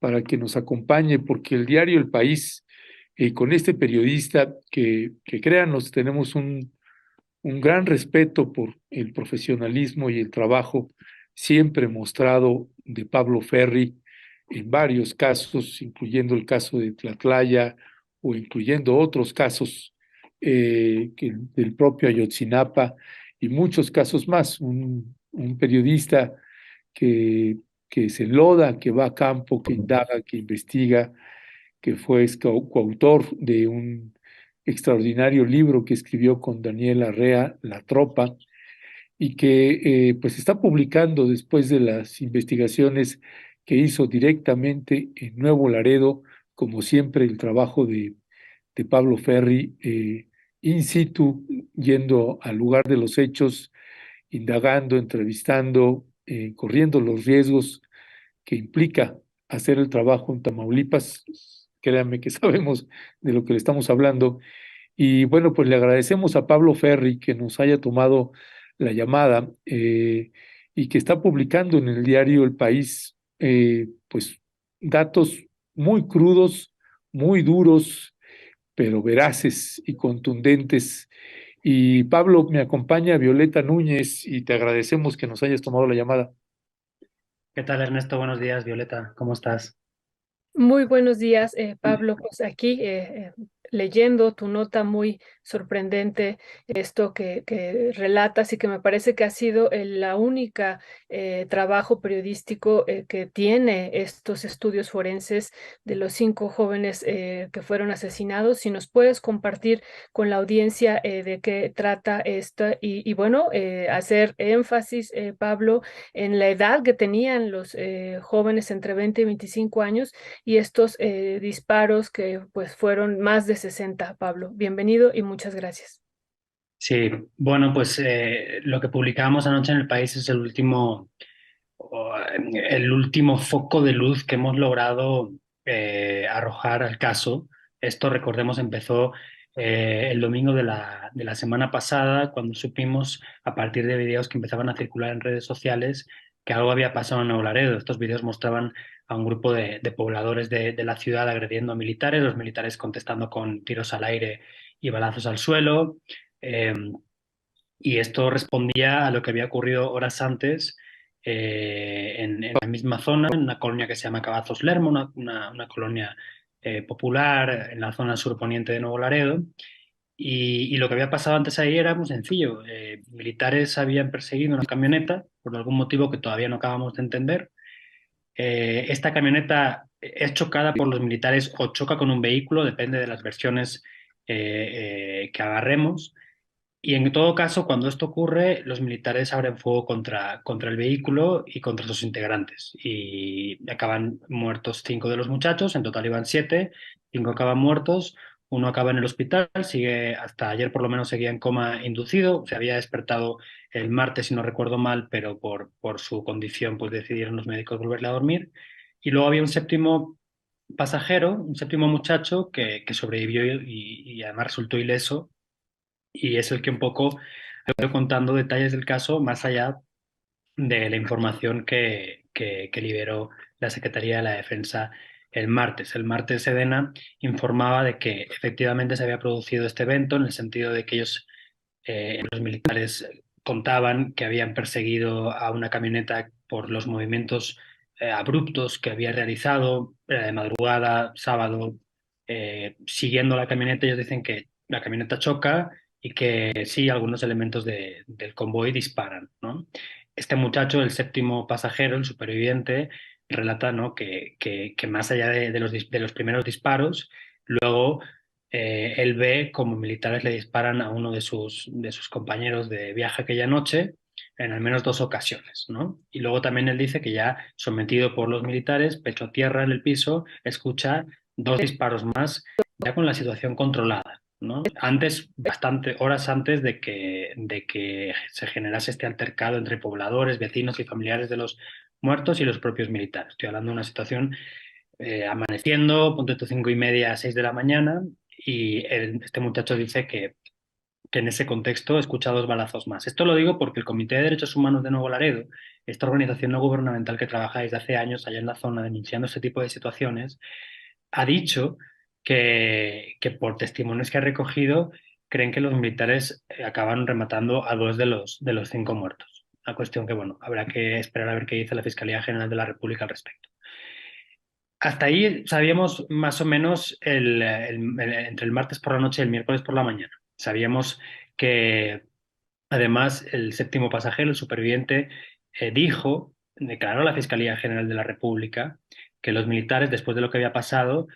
para que nos acompañe, porque el diario El País, con este periodista que créanos, tenemos un gran respeto por el profesionalismo y el trabajo siempre mostrado de Pablo Ferri en varios casos, incluyendo el caso de Tlatlaya o incluyendo otros casos del propio Ayotzinapa y muchos casos más. Un periodista que, que se loda, que va a campo, que indaga, que investiga, que fue coautor de un extraordinario libro que escribió con Daniel Arrea, La Tropa, y que pues está publicando después de las investigaciones que hizo directamente en Nuevo Laredo, como siempre el trabajo de Pablo Ferri, in situ, yendo al lugar de los hechos, indagando, entrevistando, corriendo los riesgos que implica hacer el trabajo en Tamaulipas. Créanme que sabemos de lo que le estamos hablando. Y bueno, pues le agradecemos a Pablo Ferri que nos haya tomado la llamada y que está publicando en el diario El País, pues datos muy crudos, muy duros, pero veraces y contundentes. Y Pablo, me acompaña Violeta Núñez y te agradecemos que nos hayas tomado la llamada. ¿Qué tal, Ernesto? Buenos días, Violeta. ¿Cómo estás? Sí. Muy buenos días, Pablo. Pues aquí leyendo tu nota muy sorprendente, esto que relatas y que me parece que ha sido la única trabajo periodístico que tiene estos estudios forenses de los 5 jóvenes que fueron asesinados. Si nos puedes compartir con la audiencia de qué trata esto y bueno, hacer énfasis, Pablo, en la edad que tenían los jóvenes entre 20 y 25 años y estos disparos que pues fueron más de 60. Pablo, bienvenido y muchas gracias. Sí, bueno, pues lo que publicábamos anoche en El País es el último foco de luz que hemos logrado arrojar al caso. Esto, recordemos, empezó el domingo de la semana pasada, cuando supimos, a partir de videos que empezaban a circular en redes sociales, que algo había pasado en Nuevo Laredo. Estos videos mostraban a un grupo de pobladores de la ciudad agrediendo a militares, los militares contestando con tiros al aire y balazos al suelo. Eh, y esto respondía a lo que había ocurrido horas antes en la misma zona, en una colonia que se llama Cavazos Lermo, una colonia popular en la zona surponiente de Nuevo Laredo. Y lo que había pasado antes ahí era muy sencillo. Militares habían perseguido una camioneta por algún motivo que todavía no acabamos de entender. Esta camioneta es chocada por los militares o choca con un vehículo, depende de las versiones que agarremos. Y en todo caso, cuando esto ocurre, los militares abren fuego contra el vehículo y contra sus integrantes. Y acaban muertos 5 de los muchachos, en total iban 7, 5 acaban muertos, uno acaba en el hospital, sigue, hasta ayer por lo menos seguía en coma inducido, se había despertado el martes, si no recuerdo mal, pero por su condición pues decidieron los médicos volverle a dormir. Y luego había un séptimo pasajero, un séptimo muchacho que sobrevivió y además resultó ileso y es el que un poco he ido contando detalles del caso más allá de la información que liberó la Secretaría de la Defensa el martes. El martes Sedena informaba de que efectivamente se había producido este evento en el sentido de que ellos, los militares, contaban que habían perseguido a una camioneta por los movimientos abruptos que había realizado de madrugada, sábado, siguiendo la camioneta. Ellos dicen que la camioneta choca y que sí, algunos elementos del convoy disparan, ¿no? Este muchacho, el séptimo pasajero, el superviviente, relata, ¿no?, que más allá de los primeros disparos, luego él ve como militares le disparan a uno de sus compañeros de viaje aquella noche en al menos 2 ocasiones, ¿no? Y luego también él dice que ya sometido por los militares, pecho a tierra en el piso, escucha 2 disparos más, ya con la situación controlada, ¿no? Antes, bastante horas antes de que se generase este altercado entre pobladores, vecinos y familiares de los muertos y los propios militares. Estoy hablando de una situación amaneciendo, punto de 5:30, 6 de la mañana, y este muchacho dice que en ese contexto escucha 2 balazos más. Esto lo digo porque el Comité de Derechos Humanos de Nuevo Laredo esta organización no gubernamental que trabaja desde hace años allá en la zona denunciando este tipo de situaciones, ha dicho que por testimonios que ha recogido, creen que los militares acaban rematando a 2 de los 5 muertos. Una cuestión que, bueno, habrá que esperar a ver qué dice la Fiscalía General de la República al respecto. Hasta ahí sabíamos más o menos entre el martes por la noche y el miércoles por la mañana. Sabíamos que además el séptimo pasajero, el superviviente, declaró a la Fiscalía General de la República que los militares, después de lo que había pasado,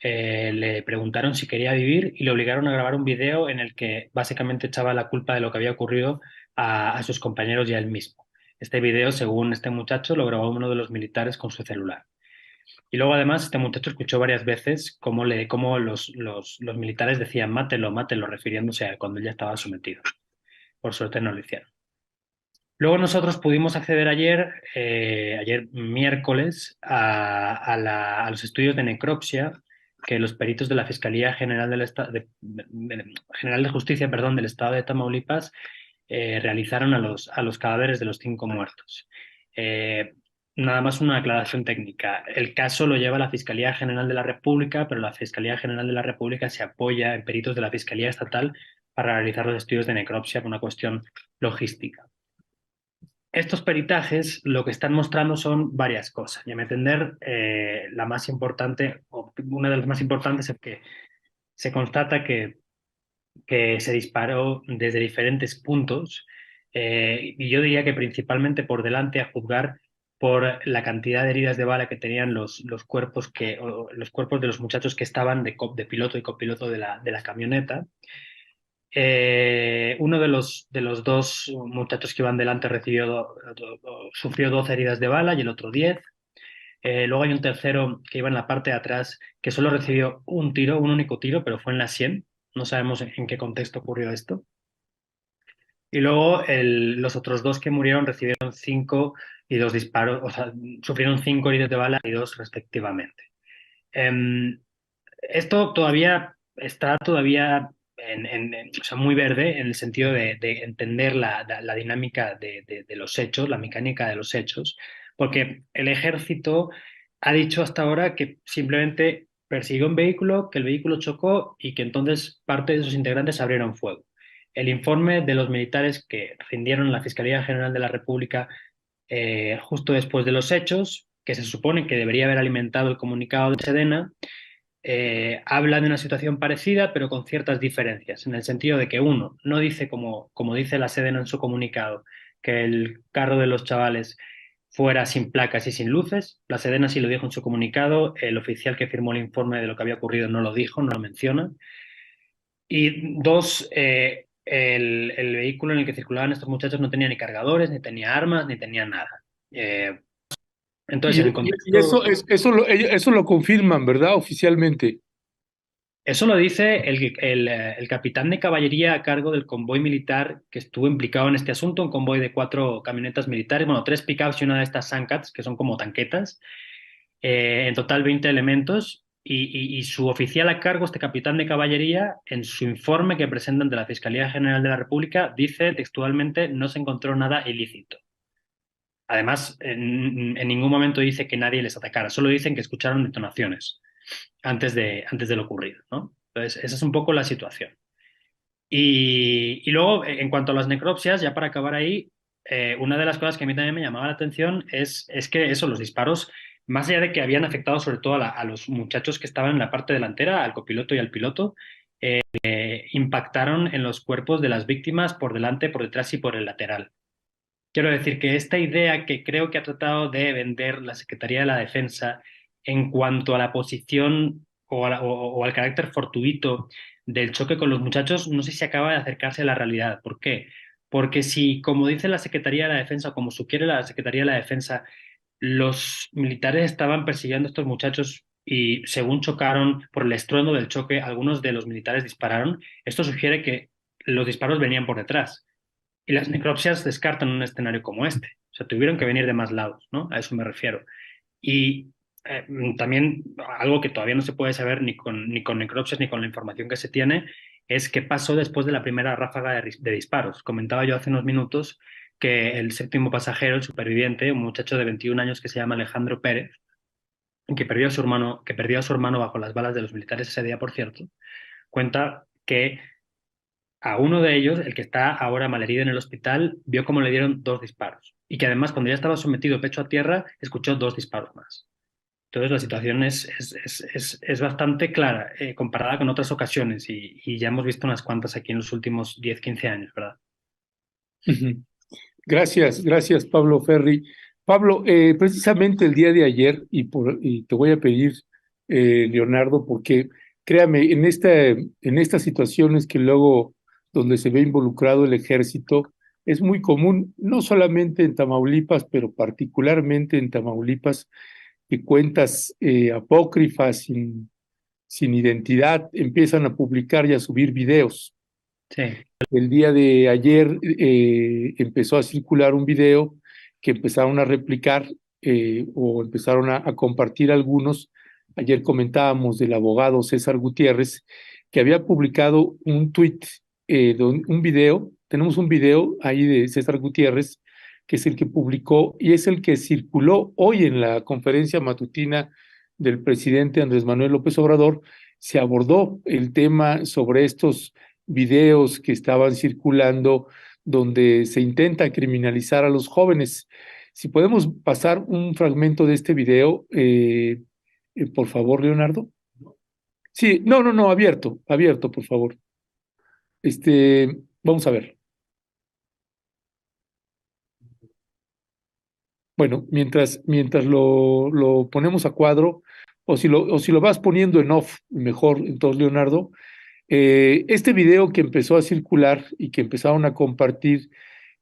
le preguntaron si quería vivir y le obligaron a grabar un video en el que básicamente echaba la culpa de lo que había ocurrido a sus compañeros y a él mismo. Este video, según este muchacho, lo grabó uno de los militares con su celular. Y luego además este muchacho escuchó varias veces cómo los militares decían mátelo, mátelo, refiriéndose a cuando él ya estaba sometido. Por suerte no lo hicieron. Luego nosotros pudimos acceder ayer miércoles, a los estudios de necropsia que los peritos de la Fiscalía General General de Justicia, perdón, del Estado de Tamaulipas realizaron a los cadáveres de los 5 muertos. Nada más una aclaración técnica. El caso lo lleva la Fiscalía General de la República, pero la Fiscalía General de la República se apoya en peritos de la Fiscalía Estatal para realizar los estudios de necropsia por una cuestión logística. Estos peritajes lo que están mostrando son varias cosas. Y a mi entender, la más importante, o una de las más importantes, es que se constata que se disparó desde diferentes puntos, y yo diría que principalmente por delante, a juzgar por la cantidad de heridas de bala que tenían los cuerpos los cuerpos de los muchachos que estaban de piloto y copiloto de la camioneta. Uno de los 2 muchachos que iban delante sufrió 12 heridas de bala y el otro 10. Luego hay un tercero que iba en la parte de atrás que solo recibió un tiro, un único tiro, pero fue en la sien. No sabemos en qué contexto ocurrió esto. Y luego los otros 2 que murieron recibieron 5 y 2 disparos, o sea, sufrieron 5 heridas de bala y 2 respectivamente. Esto está todavía o sea, muy verde en el sentido de entender la dinámica de los hechos, la mecánica de los hechos, porque el ejército ha dicho hasta ahora que simplemente persiguió un vehículo, que el vehículo chocó y que entonces parte de sus integrantes abrieron fuego. El informe de los militares que rindieron en la Fiscalía General de la República justo después de los hechos, que se supone que debería haber alimentado el comunicado de Sedena, habla de una situación parecida, pero con ciertas diferencias, en el sentido de que uno no dice, como dice la Sedena en su comunicado, que el carro de los chavales fuera sin placas y sin luces. La Sedena sí lo dijo en su comunicado, el oficial que firmó el informe de lo que había ocurrido no lo dijo, no lo menciona. Y 2, el vehículo en el que circulaban estos muchachos no tenía ni cargadores, ni tenía armas, ni tenía nada. Entonces, en el Y contexto... eso lo confirman, ¿verdad? Oficialmente. Eso lo dice el capitán de caballería a cargo del convoy militar que estuvo implicado en este asunto, un convoy de 4 camionetas militares, bueno, 3 pickups y una de estas Sandcats, que son como tanquetas, en total 20 elementos, y su oficial a cargo, este capitán de caballería, en su informe que presentan de la Fiscalía General de la República, dice textualmente: no se encontró nada ilícito. Además, en ningún momento dice que nadie les atacara, solo dicen que escucharon detonaciones antes de lo ocurrido, ¿no? Entonces, esa es un poco la situación. Y luego, en cuanto a las necropsias, ya para acabar ahí, una de las cosas que a mí también me llamaba la atención es que eso, los disparos, más allá de que habían afectado sobre todo a los muchachos que estaban en la parte delantera, al copiloto y al piloto, impactaron en los cuerpos de las víctimas por delante, por detrás y por el lateral. Quiero decir que esta idea que creo que ha tratado de vender la Secretaría de la Defensa en cuanto a la posición o al carácter fortuito del choque con los muchachos, no sé si acaba de acercarse a la realidad. ¿Por qué? Porque si, como dice la Secretaría de la Defensa, o como sugiere la Secretaría de la Defensa, los militares estaban persiguiendo a estos muchachos y según chocaron por el estruendo del choque, algunos de los militares dispararon, esto sugiere que los disparos venían por detrás. Y las necropsias descartan un escenario como este. O sea, tuvieron que venir de más lados, ¿no? A eso me refiero. Y también algo que todavía no se puede saber ni con necropsias ni con la información que se tiene es qué pasó después de la primera ráfaga de disparos. Comentaba yo hace unos minutos que el séptimo pasajero, el superviviente, un muchacho de 21 años que se llama Alejandro Pérez, que perdió a su hermano bajo las balas de los militares ese día, por cierto, cuenta que a uno de ellos, el que está ahora malherido en el hospital, vio cómo le dieron 2 disparos y que además cuando ya estaba sometido pecho a tierra, escuchó 2 disparos más. Entonces la situación es bastante clara comparada con otras ocasiones y ya hemos visto unas cuantas aquí en los últimos 10 15 años, ¿verdad? Ujú. Gracias, Pablo Ferri. Pablo, precisamente el día de ayer, y te voy a pedir, Leonardo, porque créame, en estas situaciones que luego, donde se ve involucrado el ejército, es muy común, no solamente en Tamaulipas, pero particularmente en Tamaulipas, que cuentas apócrifas sin identidad empiezan a publicar y a subir videos. Sí. El día de ayer empezó a circular un video que empezaron a replicar o empezaron a compartir algunos. Ayer comentábamos del abogado César Gutiérrez, que había publicado un tuit, un video. Tenemos un video ahí de César Gutiérrez, que es el que publicó y es el que circuló hoy en la conferencia matutina del presidente Andrés Manuel López Obrador. Se abordó el tema sobre estos videos que estaban circulando donde se intenta criminalizar a los jóvenes. Si podemos pasar un fragmento de este video, por favor, Leonardo. Sí, no, abierto, por favor. Vamos a ver. Bueno, mientras lo ponemos a cuadro, o si lo vas poniendo en off, mejor, entonces, Leonardo. Este video que empezó a circular y que empezaron a compartir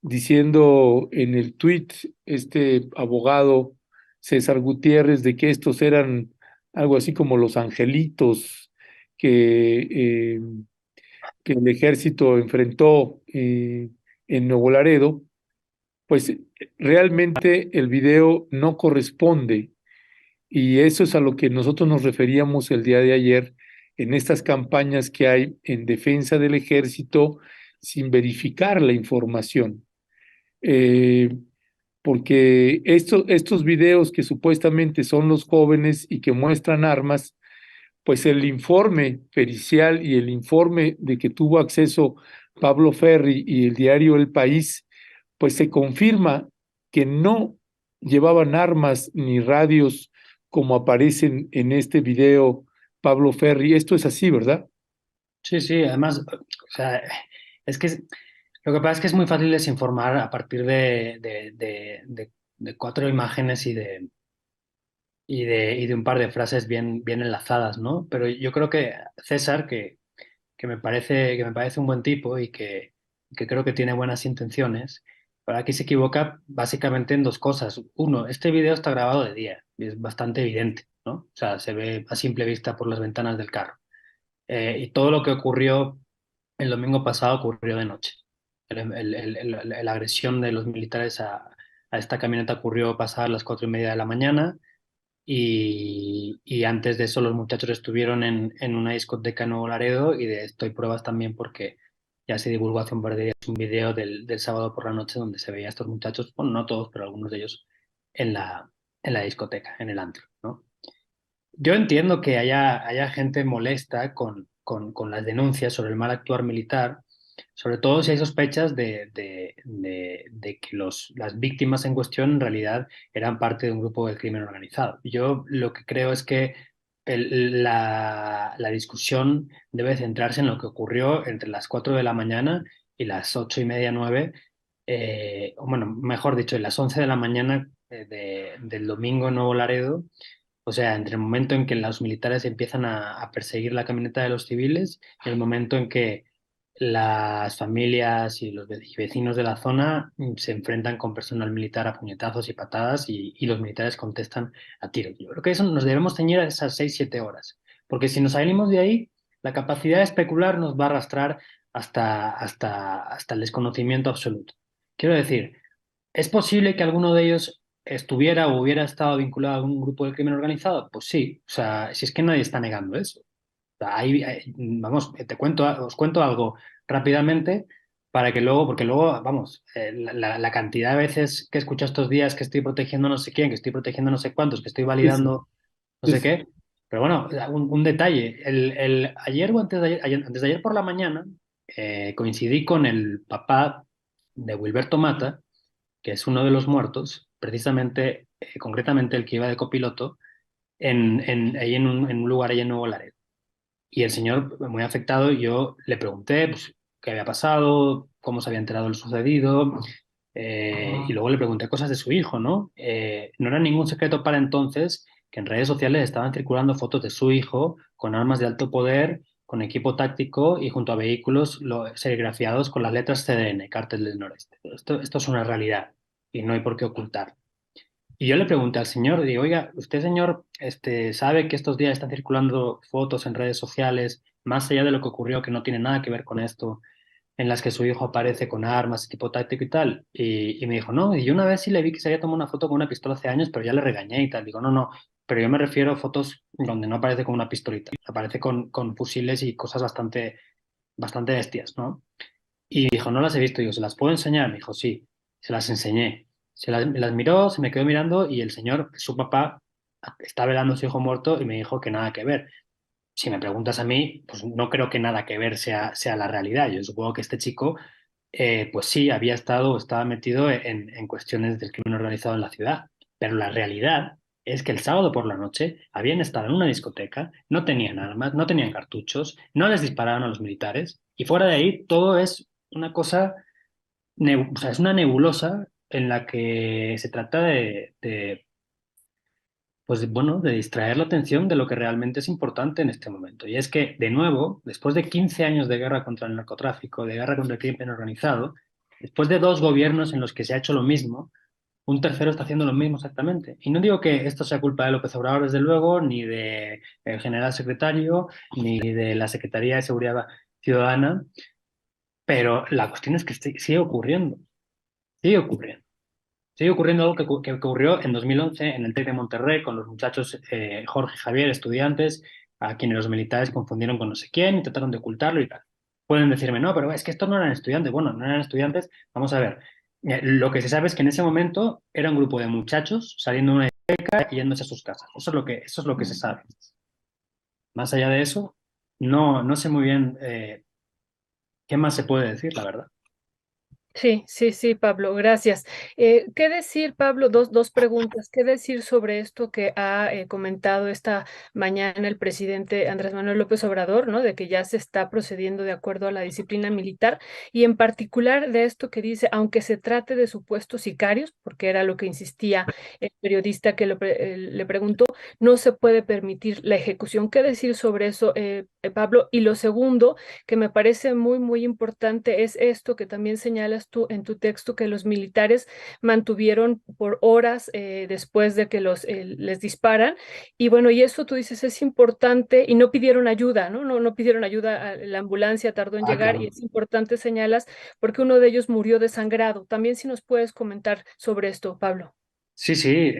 diciendo en el tuit este abogado César Gutiérrez de que estos eran algo así como los angelitos que, que el ejército enfrentó en Nuevo Laredo, pues realmente el video no corresponde y eso es a lo que nosotros nos referíamos el día de ayer en estas campañas que hay en defensa del ejército sin verificar la información. Eh, Porque estos videos que supuestamente son los jóvenes y que muestran armas, pues el informe pericial y el informe de que tuvo acceso Pablo Ferri y el diario El País, pues se confirma que no llevaban armas ni radios como aparecen en este video Pablo Ferri. Esto es así, ¿verdad? Sí, sí, además, o sea, es que lo que pasa es que es muy fácil desinformar a partir de 4 imágenes y de un par de frases bien enlazadas, ¿no? Pero yo creo que César, que me parece un buen tipo y que creo que tiene buenas intenciones, pero aquí se equivoca básicamente en 2 cosas. Uno, este video está grabado de día y es bastante evidente, ¿no? O sea, se ve a simple vista por las ventanas del carro. Y todo lo que ocurrió el domingo pasado ocurrió de noche. La agresión de los militares a esta camioneta ocurrió pasadas las 4:30 de la mañana y antes de eso los muchachos estuvieron en una discoteca en Nuevo Laredo y de esto hay pruebas también porque ya se divulgó hace un par de días un video del sábado por la noche donde se veía a estos muchachos, bueno, no todos, pero algunos de ellos en la discoteca, en el antro, ¿no? Yo entiendo que haya gente molesta con las denuncias sobre el mal actuar militar, sobre todo si hay sospechas de que las víctimas en cuestión en realidad eran parte de un grupo del crimen organizado. Yo lo que creo es que la discusión debe centrarse en lo que ocurrió entre las 4 de la mañana y las 8:30, 9, o bueno, mejor dicho, en las 11 de la mañana del domingo en Nuevo Laredo, o sea, entre el momento en que los militares empiezan a perseguir la camioneta de los civiles y el momento en que las familias y los vecinos de la zona se enfrentan con personal militar a puñetazos y patadas y los militares contestan a tiros. Yo creo que eso nos debemos ceñir a esas 6 7 horas, porque si nos salimos de ahí, la capacidad de especular nos va a arrastrar hasta el desconocimiento absoluto. Quiero decir, ¿es posible que alguno de ellos estuviera o hubiera estado vinculado a algún grupo del crimen organizado? Pues sí, o sea, si es que nadie está negando eso. O sea, vamos, os cuento algo rápidamente. para que luego, porque luego, vamos, la cantidad de veces que escucho estos días que estoy protegiendo no sé quién, que estoy protegiendo no sé cuántos, que estoy Sí, sí, validando no sí, sé sí. qué. Pero bueno, un detalle. Ayer o antes de ayer por la mañana coincidí con el papá de Wilberto Mata, que es uno de los muertos, precisamente, concretamente el que iba de copiloto, ahí en un lugar ahí en Nuevo Laredo. Y el señor, muy afectado, yo le pregunté pues, qué había pasado, cómo se había enterado de lo sucedido, y luego le pregunté cosas de su hijo, ¿no? No era ningún secreto para entonces que en redes sociales estaban circulando fotos de su hijo con armas de alto poder, con equipo táctico y junto a vehículos serigrafiados con las letras CDN, Cártel del Noreste. Esto es una realidad y no hay por qué ocultar. Y yo le pregunté al señor, digo, oiga, usted, señor, sabe que estos días están circulando fotos en redes sociales, más allá de lo que ocurrió, que no tiene nada que ver con esto, en las que su hijo aparece con armas, tipo táctico y tal. Y me dijo, no, y yo una vez sí le vi que se había tomado una foto con una pistola hace años, pero ya le regañé y tal. Digo, no, no, pero yo me refiero a fotos donde no aparece con una pistolita, aparece con fusiles y cosas bastante bestias, ¿no? Y dijo, no las he visto. Digo, ¿se las puedo enseñar? Me dijo, sí. Se las enseñé. Me las miró, se me quedó mirando y el señor, su papá, está velando a su hijo muerto y me dijo que nada que ver. Si me preguntas a mí, pues no creo que nada que ver sea la realidad. Yo supongo que este chico, pues sí, estaba metido en cuestiones del crimen organizado en la ciudad. Pero la realidad es que el sábado por la noche habían estado en una discoteca, no tenían armas, no tenían cartuchos, no les dispararon a los militares y fuera de ahí todo es una cosa, o sea, es una nebulosa en la que se trata pues bueno, de distraer la atención de lo que realmente es importante en este momento. Y es que, de nuevo, después de 15 años de guerra contra el narcotráfico, de guerra contra el crimen organizado, después de dos gobiernos en los que se ha hecho lo mismo, un tercero está haciendo lo mismo exactamente. Y no digo que esto sea culpa de López Obrador, desde luego, ni de el general secretario, ni de la Secretaría de Seguridad Ciudadana, pero la cuestión es que sigue ocurriendo, sigue ocurriendo. Sigue ocurriendo algo que ocurrió en 2011 en el TEC de Monterrey con los muchachos Jorge y Javier, estudiantes, a quienes los militares confundieron con no sé quién y trataron de ocultarlo y tal. Pueden decirme, no, pero es que estos no eran estudiantes. Bueno, no eran estudiantes. Vamos a ver. Lo que se sabe es que en ese momento era un grupo de muchachos saliendo de una discoteca y yéndose a sus casas. Eso es lo que se sabe. Más allá de eso, no sé muy bien qué más se puede decir, la verdad. Sí, sí, sí, Pablo, gracias. ¿Qué decir, Pablo? Dos preguntas. ¿Qué decir sobre esto que ha comentado esta mañana el presidente Andrés Manuel López Obrador, ¿no? De que ya se está procediendo de acuerdo a la disciplina militar y en particular de esto que dice, aunque se trate de supuestos sicarios, porque era lo que insistía el periodista que le preguntó, no se puede permitir la ejecución. ¿Qué decir sobre eso, Pablo? Y lo segundo que me parece muy, muy importante es esto que también señalas tú en tu texto, que los militares mantuvieron por horas después de que les disparan. Y bueno, y eso tú dices es importante y no pidieron ayuda, ¿no? No pidieron ayuda, la ambulancia tardó en Ah, llegar y claro. es importante, señalas, porque uno de ellos murió desangrado. También si nos puedes comentar sobre esto, Pablo. Sí, sí,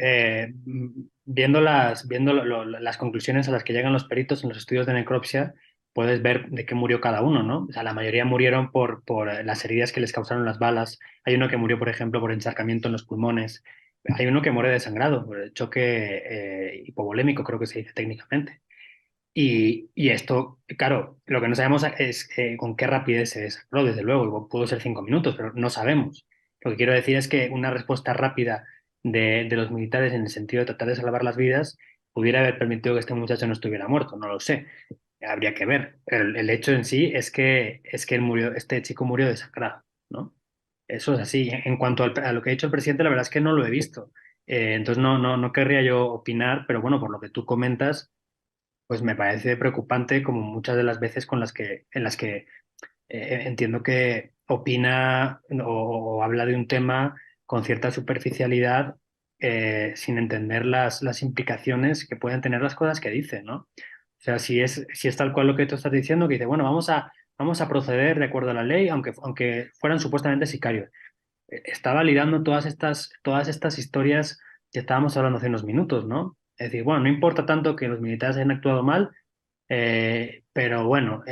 viendo las conclusiones a las que llegan los peritos en los estudios de necropsia, puedes ver de qué murió cada uno, ¿no? O sea, la mayoría murieron por las heridas que les causaron las balas. Hay uno que murió, por ejemplo, por encharcamiento en los pulmones. Hay uno que muere desangrado por el choque hipovolémico, creo que se dice técnicamente. Y esto, claro, lo que no sabemos es con qué rapidez se desangró, desde luego, pudo ser 5 minutos, pero no sabemos. Lo que quiero decir es que una respuesta rápida de los militares en el sentido de tratar de salvar las vidas pudiera haber permitido que este muchacho no estuviera muerto, no lo sé. Habría que ver. Pero el hecho en sí es que este chico murió desangrado, ¿no? Eso es así. En cuanto a lo que ha dicho el presidente, la verdad es que no lo he visto. Entonces no querría yo opinar, pero bueno, por lo que tú comentas pues me parece preocupante como muchas de las veces en las que entiendo que opina o habla de un tema con cierta superficialidad sin entender las implicaciones que pueden tener las cosas que dice, ¿no? O sea, si es tal cual lo que tú estás diciendo, que dice, bueno, vamos a proceder de acuerdo a la ley, aunque fueran supuestamente sicarios. Está validando todas estas historias que estábamos hablando hace unos minutos, ¿no? Es decir, bueno, no importa tanto que los militares hayan actuado mal, pero bueno,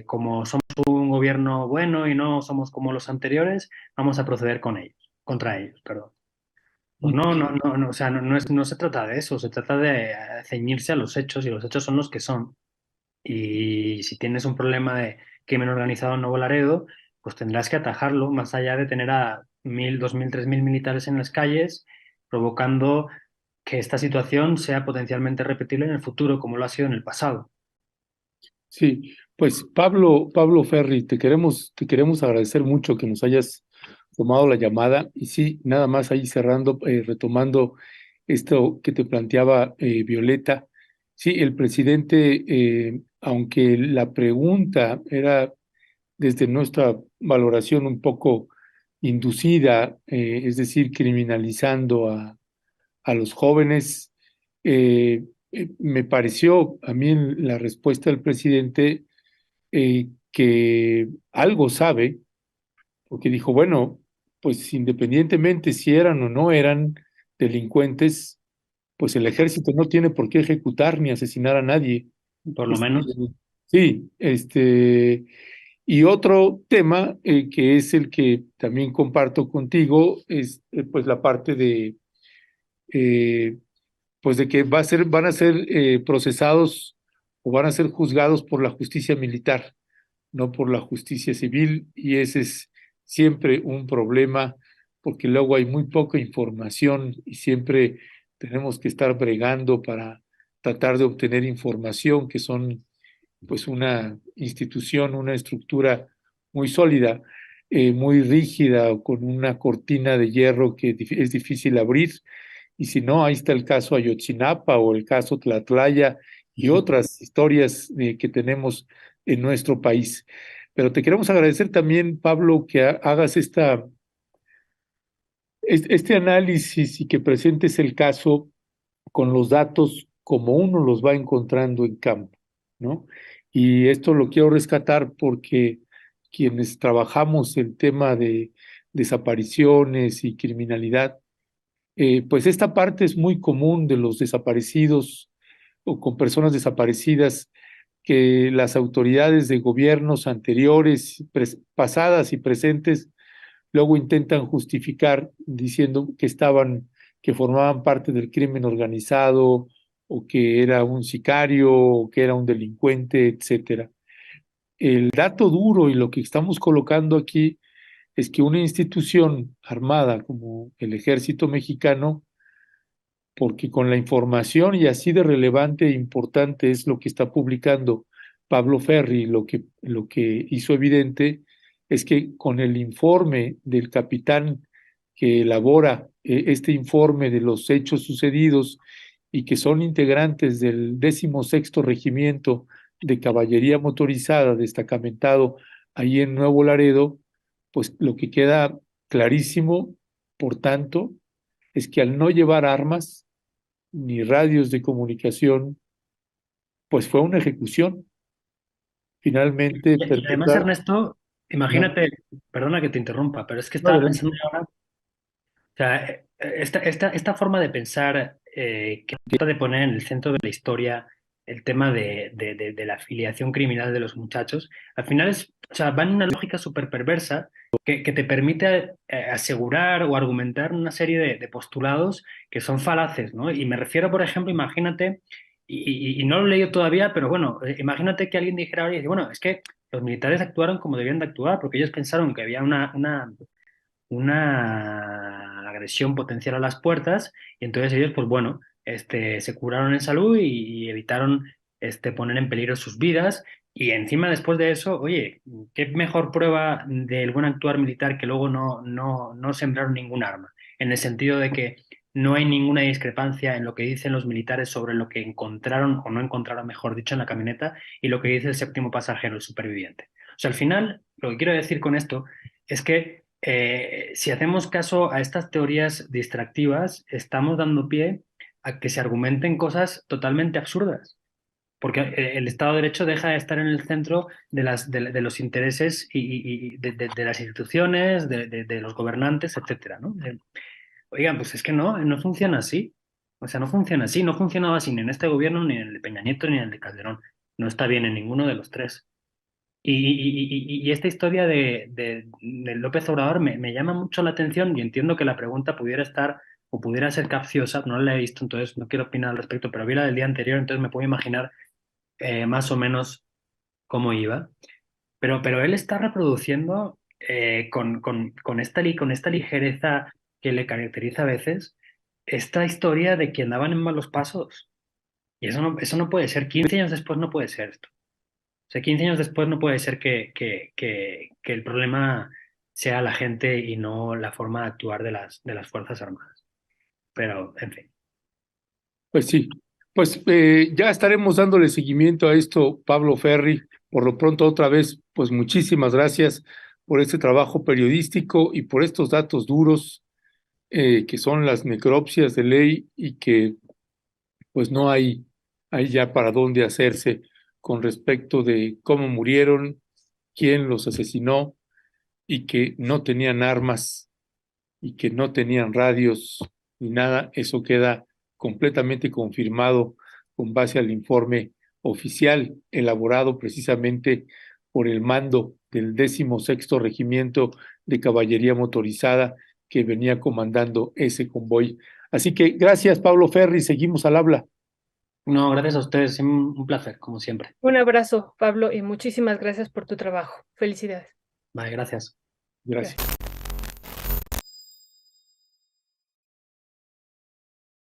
como somos un gobierno bueno y no somos como los anteriores, vamos a proceder contra ellos, perdón. Pues no, o sea, no se trata de eso, se trata de ceñirse a los hechos y los hechos son los que son. Y si tienes un problema de crimen organizado en Nuevo Laredo, pues tendrás que atajarlo más allá de tener a 1.000, 2.000, 3.000 militares en las calles, provocando que esta situación sea potencialmente repetible en el futuro, como lo ha sido en el pasado. Sí, pues Pablo Ferri, te queremos agradecer mucho que nos hayas tomado la llamada y sí, nada más ahí cerrando, retomando esto que te planteaba Violeta. Sí, el presidente, aunque la pregunta era desde nuestra valoración un poco inducida, es decir, criminalizando a los jóvenes. Me pareció a mí en la respuesta del presidente que algo sabe, porque dijo, bueno, pues independientemente si eran o no eran delincuentes, pues el ejército no tiene por qué ejecutar ni asesinar a nadie. Por lo Este, menos. sí, y otro tema que es el que también comparto contigo es pues la parte eh, pues de que van a ser procesados o van a ser juzgados por la justicia militar, no por la justicia civil, y ese es siempre un problema porque luego hay muy poca información y siempre tenemos que estar bregando para tratar de obtener información que son pues una institución, una estructura muy sólida, muy rígida, o con una cortina de hierro que es difícil abrir. Y si no, ahí está el caso Ayotzinapa o el caso Tlatlaya y otras historias que tenemos en nuestro país. Pero te queremos agradecer también, Pablo, que hagas este análisis y que presentes el caso con los datos como uno los va encontrando en campo, ¿no? Y esto lo quiero rescatar porque quienes trabajamos el tema de desapariciones y criminalidad, pues esta parte es muy común de los desaparecidos o con personas desaparecidas que las autoridades de gobiernos anteriores, pasadas y presentes, luego intentan justificar diciendo que formaban parte del crimen organizado o que era un sicario o que era un delincuente, etcétera. El dato duro y lo que estamos colocando aquí es que una institución armada como el Ejército Mexicano, porque con la información y así de relevante e importante es lo que está publicando Pablo Ferri, lo que hizo evidente es que con el informe del capitán que elabora este informe de los hechos sucedidos y que son integrantes del 16º Regimiento de Caballería Motorizada destacamentado ahí en Nuevo Laredo, pues lo que queda clarísimo, por tanto, es que al no llevar armas, ni radios de comunicación, pues fue una ejecución finalmente Y además, perpetrada. Ernesto, No, imagínate, perdona que te interrumpa, pero es que no, estaba adelante. pensando ahora. O sea, esta forma de pensar que trata de poner en el centro de la historia el tema de la afiliación criminal de los muchachos, al final o sea, va en una lógica súper perversa que te permite asegurar o argumentar una serie de postulados que son falaces, ¿no? Y me refiero, por ejemplo, imagínate, y no lo he leído todavía, pero bueno, imagínate que alguien dijera, oye, bueno, es que los militares actuaron como debían de actuar, porque ellos pensaron que había una agresión potencial a las puertas y entonces ellos, pues bueno, se curaron en salud y evitaron poner en peligro sus vidas y encima después de eso, oye, qué mejor prueba del buen actuar militar que luego no sembraron ningún arma, en el sentido de que no hay ninguna discrepancia en lo que dicen los militares sobre lo que encontraron o no encontraron, mejor dicho, en la camioneta y lo que dice el séptimo pasajero, el superviviente. O sea, al final, lo que quiero decir con esto es que si hacemos caso a estas teorías distractivas, estamos dando pie a que se argumenten cosas totalmente absurdas, porque el Estado de Derecho deja de estar en el centro de los intereses y de las instituciones, de los gobernantes, etcétera, ¿no? Oigan, pues es que no funciona así. O sea, no funciona así, no funcionaba así ni en este gobierno, ni en el de Peña Nieto, ni en el de Calderón. No está bien en ninguno de los tres. Y esta historia de López Obrador me llama mucho la atención y entiendo que la pregunta pudiera estar o pudiera ser capciosa, no la he visto, entonces no quiero opinar al respecto, pero vi la del día anterior, entonces me puedo imaginar más o menos cómo iba. Pero él está reproduciendo con esta ligereza que le caracteriza a veces, esta historia de que andaban en malos pasos. Y eso no puede ser. 15 años después no puede ser esto. O sea, 15 años después no puede ser que el problema sea la gente y no la forma de actuar de las Fuerzas Armadas. Pero, en fin. Pues sí, pues ya estaremos dándole seguimiento a esto, Pablo Ferri. Por lo pronto, otra vez, pues muchísimas gracias por este trabajo periodístico y por estos datos duros que son las necropsias de ley y que pues no hay ya para dónde hacerse con respecto de cómo murieron, quién los asesinó y que no tenían armas y que no tenían radios ni nada. Eso queda completamente confirmado con base al informe oficial elaborado precisamente por el mando del 16º Regimiento de Caballería Motorizada que venía comandando ese convoy. Así que gracias, Pablo Ferri, seguimos al habla. No, gracias a ustedes. Un placer, como siempre. Un abrazo, Pablo, y muchísimas gracias por tu trabajo. Felicidades. Vale, gracias. Gracias. Gracias.